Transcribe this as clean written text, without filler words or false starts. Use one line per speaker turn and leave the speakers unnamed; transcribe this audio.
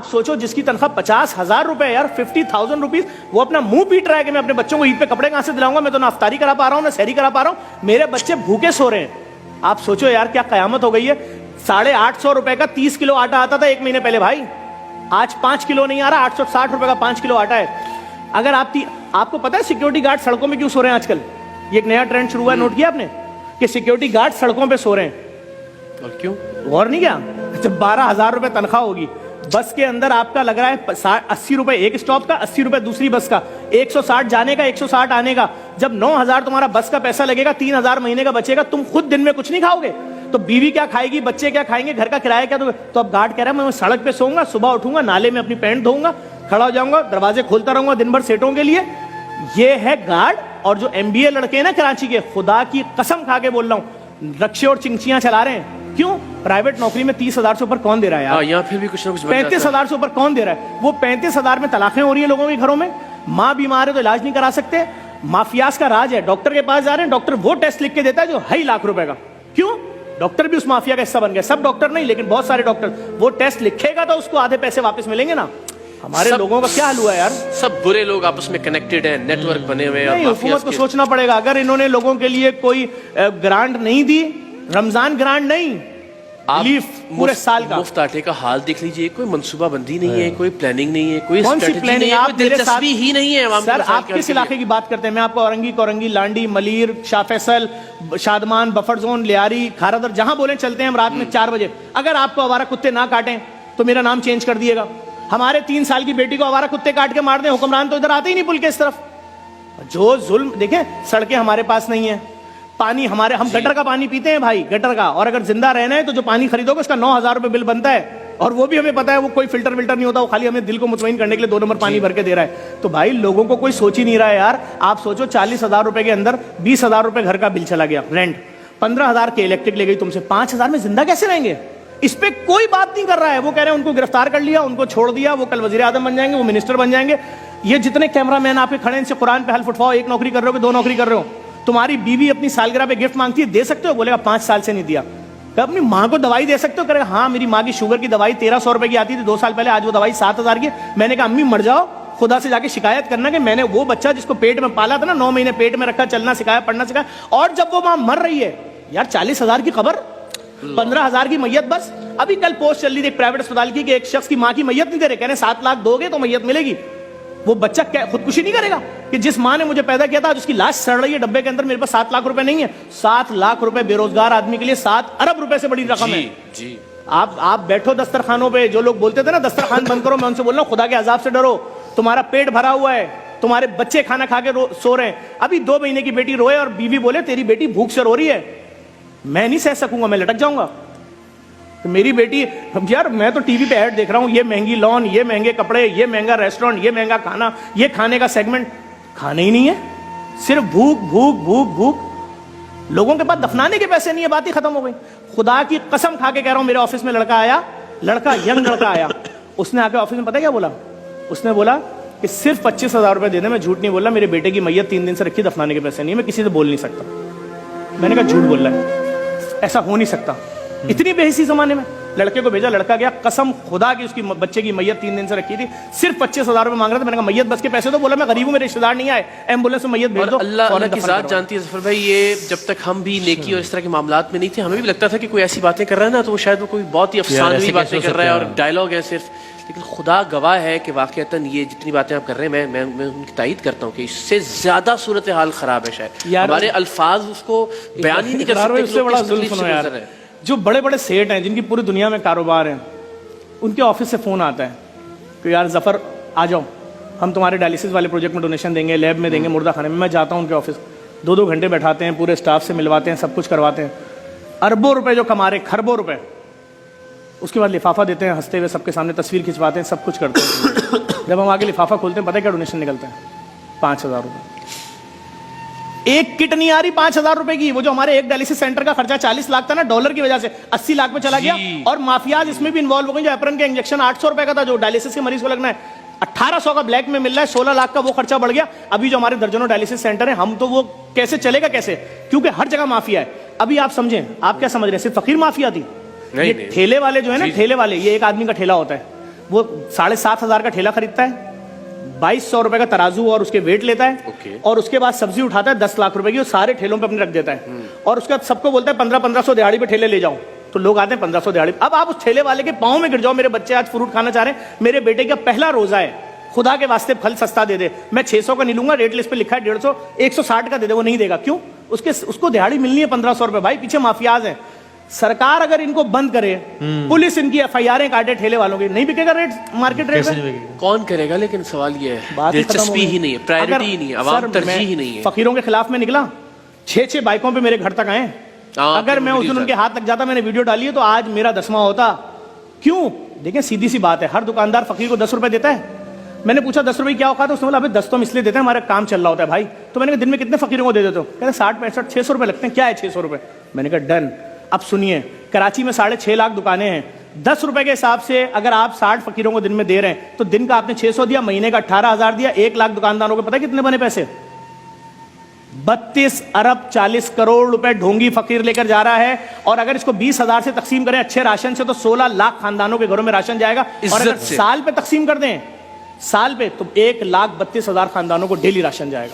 सोचो जिसकी तनख्वाह 50,000 रुपए, यार 50,000 रुपीज, वो अपना मुंह पीट रहा है कि मैं अपने बच्चों को ईद पे कपड़े कहां से दिलाऊंगा, मैं तो ना अफ्तारी करा पा रहा हूं ना सहरी करा पा रहा हूं, मेरे बच्चे भूखे सो रहे हैं। आप सोचो यार क्या कयामत हो गई है। 850 रुपए का 30 किलो आटा आता था 1 महीने पहले भाई, आज 5 किलो नहीं आ रहा, 860 रुपए का 5 किलो आटा है। अगर आपको पता है सिक्योरिटी गार्ड सड़कों में क्यों सो रहे हैं आजकल? ये एक नया ट्रेंड शुरू हुआ है, नोट किया आपने कि सिक्योरिटी गार्ड सड़कों पे सो रहे हैं?
और क्यों?
गौर नहीं किया? जब 12,000 रुपए तनख्वाह होगी, बस के अंदर आपका लग रहा है 80 रुपए एक स्टॉप का, 80 रुपए दूसरी बस का, 160 जाने का 160 आने का। जब 9,000 तुम्हारा बस का पैसा लगेगा, 3,000 महीने का बचेगा, तुम खुद दिन में कुछ नहीं खाओगे तो बीवी क्या खाएगी, बच्चे क्या खाएंगे, घर का किराया क्या? तो अब गार्ड कह रहा है मैं सड़क पे सोऊंगा, सुबह उठूंगा, नाले में अपनी पैंट धोऊंगा, खड़ा हो जाऊंगा, दरवाजे खोलता रहूंगा दिन भर सेटों के लिए। ये है गार्ड। और जो MBA लड़के हैं ना कराची के, खुदा की कसम खा के बोल रहा हूं, रक्शे और चिंचियां चला रहे हैं। क्यों? प्राइवेट नौकरी में 30,000 से ऊपर कौन दे रहा है यार?
यहाँ फिर भी कुछ ना कुछ
35,000 से ऊपर कौन दे रहा है? वो 35,000 में तलाकें हो रही है लोगों के घरों में, माँ बीमार है तो इलाज नहीं करा सकते, माफियाज का राज है, डॉक्टर के पास जा रहे हैं, डॉक्टर वो टेस्ट लिख के देता है जो 2.5 लाख रुपए का। क्यों? डॉक्टर भी उस माफिया का हिस्सा बन गए। सब डॉक्टर नहीं, लेकिन बहुत सारे डॉक्टर, वो टेस्ट लिखेगा तो उसको आधे पैसे वापस मिलेंगे ना। हमारे लोगों का क्या हाल हुआ है यार?
सब बुरे लोग आपस में कनेक्टेड हैं, नेटवर्क बने हुए हैं।
हुकूमत को सोचना पड़ेगा। अगर इन्होंने लोगों के लिए कोई ग्रांट नहीं दी, रमजान ग्रांट नहीं, पूरे साल का
मुफ्त आटे का हाल देख लीजिए, कोई मंसूबाबंदी नहीं है, कोई प्लानिंग नहीं है, कोई
कौन सी प्लानिंग? आप
दिलचस्पी ही नहीं है।
सर आप किस इलाके की बात करते हैं? मैं आपको औरंगी, कोरंगी, लांडी, मलीर, शाह फैसल, शादमान, बफर जोन, लियारी, खारादर, जहां बोले चलते हैं हम रात में 4 बजे। अगर आपको आवारा कुत्ते ना काटें तो मेरा नाम चेंज कर दिएगा। हमारे 3 साल की बेटी को आवारा कुत्ते काट के मार दें, हुक्मरान तो इधर आते ही नहीं पुल के इस तरफ। जो जुल्म देखें, सड़कें हमारे पास नहीं है, पानी हम गटर का पानी पीते हैं भाई, गटर का। और अगर जिंदा रहना है तो जो पानी खरीदोगे उसका 9,000 रुपए बिल बनता है, और वो भी हमें पता है वो कोई फिल्टर विल्टर नहीं होता, वो खाली हमें दिल को मुतमईन करने के लिए 2 नंबर पानी भर के दे रहा है। तो भाई लोगों को कोई सोच ही नहीं रहा है यार। आप सोचो 40,000 रुपए के अंदर 20,000 रुपए घर का बिल चला गया, रेंट 15,000 के इलेक्ट्रिक ले गई तुमसे, 5,000 में जिंदा कैसे रहेंगे? इस पे कोई बात नहीं कर रहा है। वो कह रहे हैं उनको गिरफ्तार कर लिया, उनको छोड़ दिया, वो कल वजीर आजम बन जाएंगे, वो मिनिस्टर बन जाएंगे। ये जितने कैमरामैन आपके खड़े इनसे कुरान पे हल्फ उठवाओ, 1 नौकरी कर रहे हो कि 2 नौकरी कर रहे हो? तुम्हारी बीवी अपनी सालगिरह पे गिफ्ट मांगती है, दे सकते हो? बोलेगा 5 साल से नहीं दिया। तो अपनी माँ को दवाई दे सकते हो? करेगा हाँ मेरी माँ की शुगर की दवाई 1,300 रुपए की आती थी 2 साल पहले, आज वो दवाई 7,000 की। मैंने कहा अम्मी मर जाओ, खुदा से जाके शिकायत करना कि मैंने वो बच्चा जिसको पेट में पाला था ना, 9 महीने पेट में रखा, चलना सिखाया, पढ़ना सिखाया, और जब वो माँ मर रही है यार, 40,000 की खबर, 15,000 की मैयत। बस अभी कल पोस्ट चल रही थी एक प्राइवेट अस्पताल की कि एक शख्स की माँ की मैयत नहीं दे रहे, कहने 7 लाख दोगे तो मैयत मिलेगी। वो बच्चा क्या खुदकुशी नहीं करेगा कि जिस माँ ने मुझे पैदा किया था आज उसकी लाश सड़ रही है डब्बे के अंदर, मेरे पास 7 लाख रुपए नहीं है? 7 लाख रुपए बेरोजगार आदमी के लिए 7 अरब रुपए से बड़ी रकम है
जी।
आप बैठो दस्तरखानों पे, जो लोग बोलते थे ना दस्तरखान बंद करो, मैं उनसे बोल रहा हूं खुदा के अजाब से डरो। तुम्हारा पेट भरा हुआ है, तुम्हारे बच्चे खाना खा के सो रहे हैं। अभी 2 महीने की बेटी रोए और बीवी बोले तेरी बेटी भूख से रो रही है, मैं नहीं सह सकूंगा, मैं लटक जाऊंगा। तो मेरी बेटी, यार मैं तो टीवी पे ऐड देख रहा हूं, ये महंगी लॉन, ये महंगे कपड़े, ये महंगा रेस्टोरेंट, ये महंगा खाना, ये खाने का सेगमेंट, खाने ही नहीं है, सिर्फ भूख भूख भूख भूख। लोगों के पास दफनाने के पैसे नहीं है, बात ही खत्म हो गई। खुदा की कसम खा के कह रहा हूं, मेरे ऑफिस में लड़का आया, यंग लड़का आया, उसने आके ऑफिस में पता क्या बोला? उसने बोला कि सिर्फ 25,000 रुपए दे दे, मैं झूठ नहीं बोल रहा, मेरे बेटे की मैयत 3 दिन से रखी, दफनाने के पैसे नहीं, मैं किसी से बोल नहीं सकता। मैंने कहा झूठ बोल रहा है, ऐसा हो नहीं सकता। इतनी बेहिसी जमाने में लड़के को भेजा, लड़का गया, कसम खुदा की उसकी बच्चे की मैयत 3 दिन से रखी थी, सिर्फ 25,000 रुपए मांग रहा था। मैंने कहा मैयत बस के पैसे तो, बोला मैं गरीब हूं, मेरे रिश्तेदार नहीं आए, एम्बुलेंस में मैयत भेज दो।
अल्लाह की जात जानती है जफर भाई, ये जब तक हम भी नेकी और इस तरह के मामलात में नहीं थे, हमें भी लगता था कि कोई ऐसी बातें कर रहा है ना तो वो शायद वो कोई बहुत ही अफसानवी बातें कर रहा है और डायलॉग है सिर्फ। लेकिन खुदा गवाह है कि वाकईतन ये जितनी बातें आप कर रहे हैं, मैं उनकी तायद करता हूँ कि इससे ज्यादा सूरत हाल खराब है। शायद हमारे अल्फाज उसको बयान ही नहीं कर सकते।
जो बड़े बड़े सेठ हैं जिनकी पूरी दुनिया में कारोबार है, उनके ऑफिस से फोन आता है कि यार जफर आ जाओ, हम तुम्हारे डायलिसिस वाले प्रोजेक्ट में डोनेशन देंगे, लैब में देंगे, मुर्दा खाने में। मैं जाता हूँ उनके ऑफिस, 2-2 घंटे बैठाते हैं, पूरे स्टाफ से मिलवाते हैं, सब कुछ करवाते हैं, अरबों रुपए जो कमा रहे, खरबों रुपए। उसके बाद लिफाफा देते हैं, हंसते हुए सबके सामने तस्वीर खिंचवाते हैं, सब कुछ करते हैं। जब हम आगे लिफाफा खोलते हैं, पता है क्या डोनेशन निकलता है? 5,000 रुपए। एक किट नहीं आ रही 5,000 रुपए की। वो जो हमारे एक डायलिसिस सेंटर का खर्चा 40 लाख था ना, डॉलर की वजह से 80 लाख में चला गया। और माफियाज इसमें भी इन्वॉल्व हो गए। जो एप्रन के इंजेक्शन 800 रुपए का था, जो डायलिसिस के मरीज को लगना है, 1800 का ब्लैक में मिल रहा है, 16 लाख का वो खर्चा बढ़ गया। अभी जो हमारे दर्जनों डायलिसिस सेंटर है, हम तो वो कैसे चलेगा कैसे? क्योंकि हर जगह माफिया है। अभी आप समझें, आप क्या समझ रहे हैं सिर्फ फकीर माफिया थी? ये ठेले वाले जो है ना, ठेले वाले, ये एक आदमी का ठेला होता है, वो 7,500 का ठेला खरीदता है, 2,200 रुपए का तराजू और उसके वेट लेता है,
Okay.
और उसके बाद सब्जी उठाता है 10 लाख रुपए की, वो सारे ठेलों पे अपने रख देता है, और उसके बाद सबको बोलता है 1500 दिहाड़ी पे ठेले ले जाओ, तो लोग आते हैं 1500 दिहाड़ी। अब आप उस ठेले वाले के पाँव में गिर जाओ, मेरे बच्चे आज फ्रूट खाना चाह रहे हैं, मेरे बेटे का पहला रोजा है, खुदा के वास्ते फल सस्ता दे दे, मैं 600 का नहीं लूंगा, रेट लिस्ट पे लिखा है 150, 160 का दे दे, वो नहीं देगा। क्यों? उसको दिहाड़ी मिलनी है 1500 रुपए। भाई पीछे माफियाज हैं। सरकार अगर इनको बंद करे, पुलिस इनकी FIR काटे ठेले वालों की, नहीं बिकेगा रेट, मार्केट रेट पे।
कौन करेगा? लेकिन सवाल ये है,
बात ही खत्म हो
दिलचस्पी
गई।
ही नहीं है, प्रायोरिटी ही नहीं है, अवाम तरजीह ही नहीं है।
फकीरों के खिलाफ में निकला, 6 बाइकों पे मेरे घर तक आए। अगर मैं उस दिन उनके हाथ लग जाता, मैंने वीडियो डाली है, तो आज मेरा 10वां होता। क्यों? देखिए सीधी सी बात है, हर दुकानदार फकीर को 10 रुपए देता है। मैंने पूछा 10 रुपए क्या औकात है? उसने बोला अबे 10 तो हम इसलिए देते हैं, हमारा काम चल रहा होता है भाई। तो मैंने कहा दिन में कितने फकीरों को दे देते हो? कहते 60 65 600 रुपए लगते हैं। क्या है 600 रुपए? मैंने कहा डन। अब सुनिए, कराची में 6.5 लाख दुकानें हैं, 10 रुपए के हिसाब से अगर आप 60 फकीरों को दिन में दे रहे हैं, तो दिन का आपने 600 दिया, महीने का 18,000 दिया, 1 लाख दुकानदारों को पता है कितने बने पैसे? 32 अरब 40 करोड़ रुपए ढोंगी फकीर लेकर जा रहा है। और अगर इसको 20,000 से तकसीम करें अच्छे राशन से, तो 16 लाख खानदानों के घरों में राशन जाएगा। और अगर साल पे तकसीम कर दें, साल पे, तो 1,32,000 खानदानों को डेली राशन जाएगा।